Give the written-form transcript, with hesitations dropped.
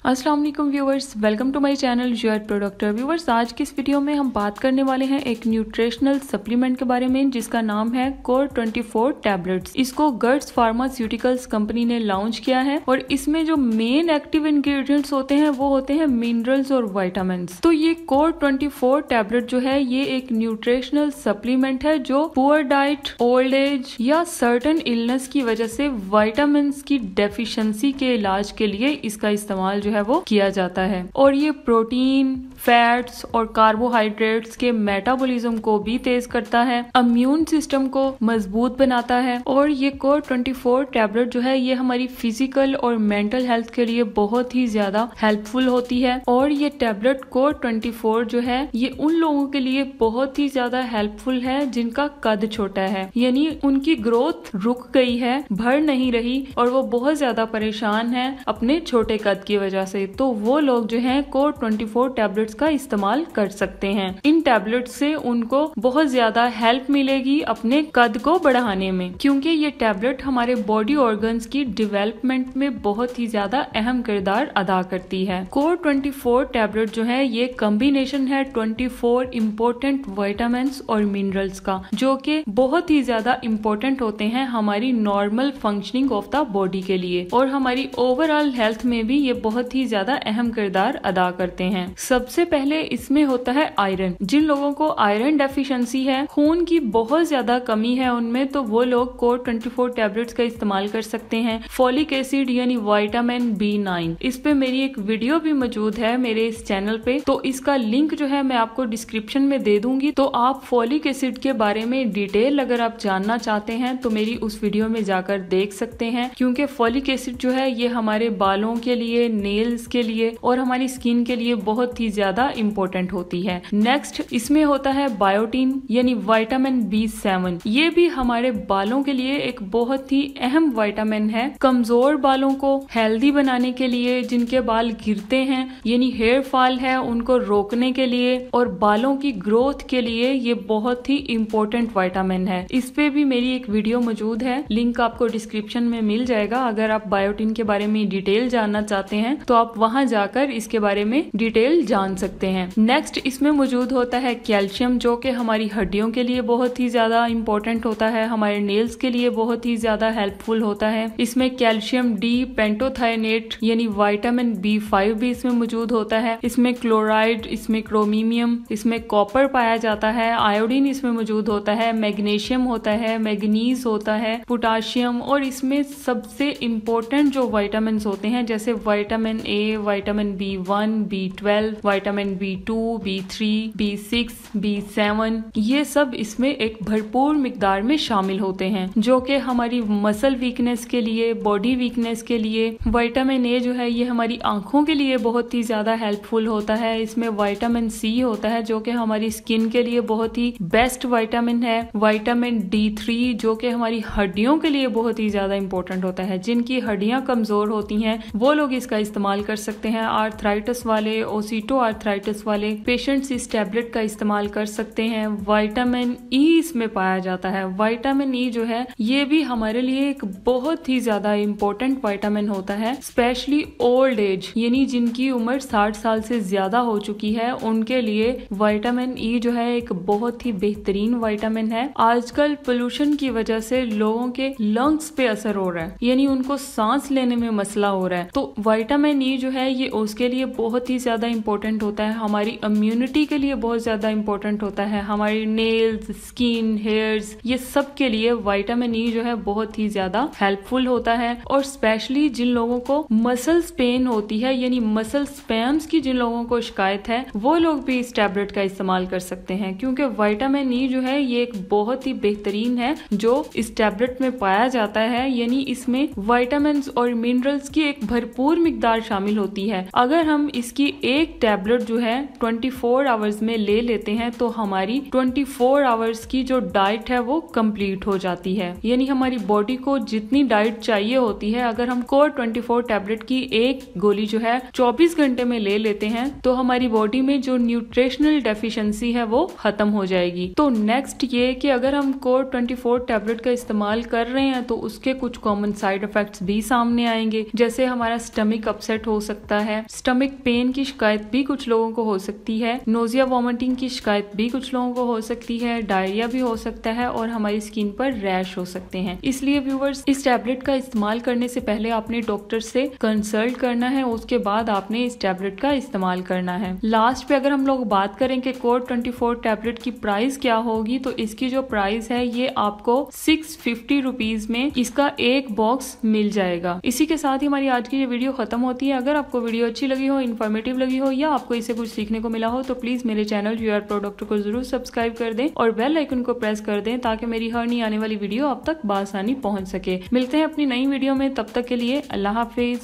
अस्सलाम वालेकुम viewers, welcome to my channel जुएट प्रोडक्टर। व्यूवर्स, आज की इस वीडियो में हम बात करने वाले हैं एक न्यूट्रिशनल सप्लीमेंट के बारे में जिसका नाम है कोर 24 टैबलेट्स। इसको गर्ड्स फार्मास्यूटिकल्स कंपनी ने लॉन्च किया है और इसमें जो मेन एक्टिव इंग्रेडिएंट्स होते हैं वो होते हैं मिनरल्स और विटामिन्स। तो ये कोर 24 टैबलेट जो है ये एक न्यूट्रिशनल सप्लीमेंट है जो पुअर डाइट, ओल्ड एज या सर्टेन इलनेस की वजह से विटामिन की डेफिशिएंसी के इलाज के लिए इसका इस्तेमाल जो है वो किया जाता है। और ये प्रोटीन, फैट्स और कार्बोहाइड्रेट्स के मेटाबॉलिज्म को भी तेज करता है, इम्यून सिस्टम को मजबूत बनाता है। और ये कोर 24 टैबलेट जो है ये हमारी फिजिकल और मेंटल हेल्थ के लिए बहुत ही ज्यादा हेल्पफुल होती है। और ये टैबलेट कोर 24 जो है ये उन लोगों के लिए बहुत ही ज्यादा हेल्पफुल है जिनका कद छोटा है, यानी उनकी ग्रोथ रुक गई है, बढ़ नहीं रही और वो बहुत ज्यादा परेशान है अपने छोटे कद की वजह से। तो वो लोग जो हैं कोर 24 टैबलेट्स का इस्तेमाल कर सकते हैं। इन टैबलेट्स से उनको बहुत ज्यादा हेल्प मिलेगी अपने कद को बढ़ाने में, क्योंकि ये टैबलेट हमारे बॉडी ऑर्गन्स की डेवलपमेंट में बहुत ही ज्यादा अहम किरदार अदा करती है। कोर 24 टैबलेट जो है ये कॉम्बिनेशन है 24 इम्पोर्टेंट विटामिन्स और मिनरल्स का, जो कि बहुत ही ज्यादा इम्पोर्टेंट होते हैं हमारी normal functioning of the body के लिए और हमारी ओवरऑल हेल्थ में भी ये बहुत ही ज्यादा अहम किरदार अदा करते हैं। सबसे पहले इसमें होता है आयरन। जिन लोगों को आयरन डेफिशिएंसी है, खून की बहुत ज्यादा कमी है उनमें, तो वो लोग कोर 24 टैबलेट्स का इस्तेमाल कर सकते हैं। फॉलिक एसिड यानी विटामिन B9, इस पे मेरी एक वीडियो भी मौजूद है मेरे इस चैनल पे, तो इसका लिंक जो है मैं आपको डिस्क्रिप्शन में दे दूंगी। तो आप फॉलिक एसिड के बारे में डिटेल अगर आप जानना चाहते हैं तो मेरी उस वीडियो में जाकर देख सकते हैं, क्योंकि फॉलिक एसिड जो है ये हमारे बालों के लिए, नेल्स के लिए और हमारी स्किन के लिए बहुत ही ज्यादा इम्पोर्टेंट होती है। नेक्स्ट इसमें होता है बायोटीन यानी विटामिन B7। ये भी हमारे बालों के लिए एक बहुत ही अहम विटामिन है। कमजोर बालों को हेल्दी बनाने के लिए, जिनके बाल गिरते हैं यानी हेयर फॉल है उनको रोकने के लिए और बालों की ग्रोथ के लिए ये बहुत ही इम्पोर्टेंट विटामिन है। इस पे भी मेरी एक वीडियो मौजूद है, लिंक आपको डिस्क्रिप्शन में मिल जाएगा। अगर आप बायोटीन के बारे में डिटेल जानना चाहते हैं तो आप वहां जाकर इसके बारे में डिटेल जान सकते हैं। नेक्स्ट इसमें मौजूद होता है कैल्शियम, जो कि हमारी हड्डियों के लिए बहुत ही ज्यादा इम्पोर्टेंट होता है, हमारे नेल्स के लिए बहुत ही ज्यादा हेल्पफुल होता है। इसमें कैल्शियम D पेंटोथायनेट यानी विटामिन B5 भी इसमें मौजूद होता है। इसमें क्लोराइड, इसमें क्रोमीनियम, इसमें कॉपर पाया जाता है, आयोडीन इसमें मौजूद होता है, मैग्नीशियम होता है, मैग्नीज होता है, पोटाशियम और इसमें सबसे इम्पोर्टेंट जो विटामिन होते हैं जैसे vitamin A, vitamin B1, B12, vitamin B2, B3, B6, B7, ये सब इसमें एक भरपूर मिकदार में शामिल होते हैं, जो कि हमारी मसल वीकनेस के लिए, बॉडी वीकनेस के लिए। विटामिन A जो है ये हमारी आंखों के लिए बहुत ही ज्यादा हेल्पफुल होता है। इसमें विटामिन C होता है जो कि हमारी स्किन के लिए बहुत ही बेस्ट विटामिन है। विटामिन D3 जो कि हमारी हड्डियों के लिए बहुत ही ज्यादा इंपॉर्टेंट होता है। जिनकी हड्डियां कमजोर होती हैं वो लोग इसका इस्तेमाल कर सकते हैं। आर्थराइटिस वाले, ओसिटो आर्थराइटिस वाले पेशेंट्स इस टैबलेट का इस्तेमाल कर सकते हैं। विटामिन E इसमें पाया जाता है। विटामिन E जो है ये भी हमारे लिए एक बहुत ही ज्यादा इम्पोर्टेंट विटामिन होता है, स्पेशली ओल्ड एज यानी जिनकी उम्र 60 साल से ज्यादा हो चुकी है उनके लिए विटामिन E जो है एक बहुत ही बेहतरीन विटामिन है। आजकल पोल्यूशन की वजह से लोगों के लंग्स पे असर हो रहा है, यानी उनको सांस लेने में मसला हो रहा है, तो विटामिन E जो है ये उसके लिए बहुत ही ज्यादा इम्पोर्टेंट होता है। हमारी इम्यूनिटी के लिए बहुत ज्यादा इम्पोर्टेंट होता है। हमारी नेल्स, स्किन, हेयर्स, ये सब के लिए विटामिन E जो है बहुत ही ज्यादा हेल्पफुल होता है। और स्पेशली जिन लोगों को मसल्स पेन होती है यानी मसल स्पैम्स की जिन लोगों को शिकायत है वो लोग भी इस टैबलेट का इस्तेमाल कर सकते हैं, क्योंकि विटामिन E जो है ये एक बहुत ही बेहतरीन है जो इस टैबलेट में पाया जाता है, यानी इसमें विटामिन और मिनरल्स की एक भरपूर मिकदार शामिल होती है। अगर हम इसकी एक टैबलेट जो है 24 आवर्स में ले लेते हैं तो हमारी 24 आवर्स की जो डाइट है वो कंप्लीट हो जाती है, यानी हमारी बॉडी को जितनी डाइट चाहिए होती है अगर हम कोर 24 टैबलेट की एक गोली जो है 24 घंटे में ले लेते हैं तो हमारी बॉडी में जो न्यूट्रिशनल डेफिशिएंसी है वो खत्म हो जाएगी। तो नेक्स्ट ये कि अगर हम कोर 24 टैबलेट का इस्तेमाल कर रहे हैं तो उसके कुछ कॉमन साइड इफेक्ट्स भी सामने आएंगे, जैसे हमारा स्टमक अपसेट अपसेट हो सकता है, स्टमक पेन की शिकायत भी कुछ लोगों को हो सकती है, नोजिया वॉमिटिंग की शिकायत भी कुछ लोगों को हो सकती है, डायरिया भी हो सकता है और हमारी स्किन पर रैश हो सकते हैं। इसलिए व्यूवर्स, इस टैबलेट का इस्तेमाल करने से पहले आपने डॉक्टर से कंसल्ट करना है, उसके बाद आपने इस टैबलेट का इस्तेमाल करना है। लास्ट पे अगर हम लोग बात करें कि कोर 24 टैबलेट की प्राइस क्या होगी, तो इसकी जो प्राइस है ये आपको 650 रुपीज में इसका एक बॉक्स मिल जाएगा। इसी के साथ ही हमारी आज की ये वीडियो खत्म होती है। अगर आपको वीडियो अच्छी लगी हो, इन्फॉर्मेटिव लगी हो या आपको इससे कुछ सीखने को मिला हो तो प्लीज मेरे चैनल यूआर प्रो डॉक्टर को जरूर सब्सक्राइब कर दें और बेल आइकन को प्रेस कर दें ताकि मेरी हर नई आने वाली वीडियो आप तक बआसानी पहुंच सके। मिलते हैं अपनी नई वीडियो में, तब तक के लिए अल्लाह हाफिज।